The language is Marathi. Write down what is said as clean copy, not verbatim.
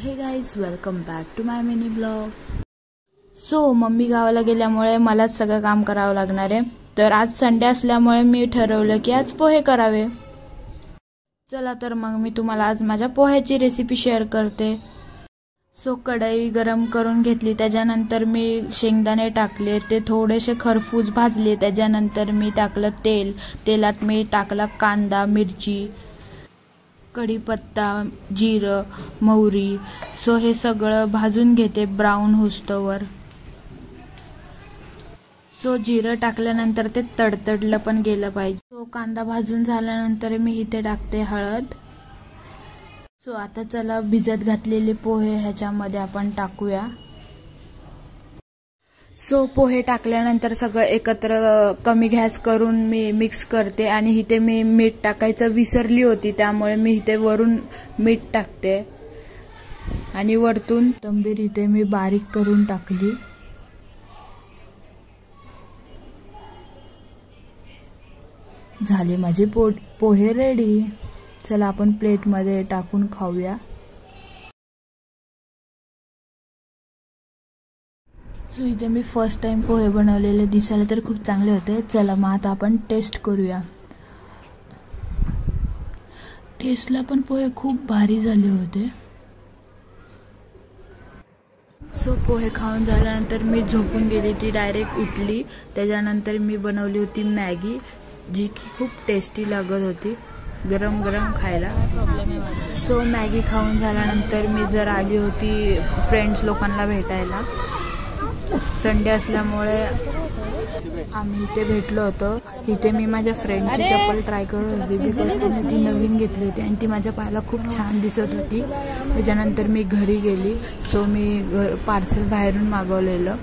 हे guys, welcome back to my mini blog. Mummy गावाला गेल्यामुळे मलाच सगळं काम करावं लागणार आहे. तर आज संडे असल्यामुळे मी ठरवलं की आज पोहे करावे. चला तर मग मी तुम्हाला आज माझ्या पोह्याची रेसिपी शेअर करते. कढई गरम करून घेतली. त्याच्यानंतर मी शेंगदाणे टाकले, ते थोडेसे खरपूस भाजले. त्याच्यानंतर मी टाकलं तेल. तेलात मी टाकला कांदा, मिरची, कढीपत्ता, जिरं, मोहरी. हे सगळं भाजून घेते ब्राऊन होस्तवर. जिरं टाकल्यानंतर ते तडतडलं पण गेलं पाहिजे. कांदा भाजून झाल्यानंतर मी इथे टाकते हळद. आता चला भिजत घातलेले पोहे ह्याच्यामध्ये आपण टाकूया. पोहे टाकल्यानंतर सगळं एकत्र कमी गॅस करून मी मिक्स करते. आणि इथे मी मीठ टाकायचं विसरली होती, त्यामुळे मी इथे वरून मीठ टाकते. आणि वरतून कोथिंबीर इथे मी बारीक करून टाकली. झाले माझे पोहे रेडी. चला आपण प्लेटमध्ये टाकून खाऊया. इथे मी फर्स्ट टाइम पोहे बनवलेले, दिसायला तर खूप चांगले होते. चला मग आता आपण टेस्ट करूया. टेस्टला पण पोहे खूप भारी झाले होते. पोहे खाऊन झाल्यानंतर मी झोपून गेली, ती डायरेक्ट उठली. त्याच्यानंतर मी बनवली होती मॅगी, जी की खूप टेस्टी लागत होती गरम गरम खायला. मॅगी खाऊन झाल्यानंतर मी जर आली होती फ्रेंड्स लोकांना भेटायला. संडे असल्यामुळे आम्ही इथे भेटलो होतो. इथे मी माझ्या फ्रेंडची चप्पल ट्राय करत होती, बिकॉज तिने ती नवीन घेतली होती आणि ती माझ्या पायाला खूप छान दिसत होती. त्याच्यानंतर मी घरी गेली. मी पार्सल बाहेरून मागवलेलं.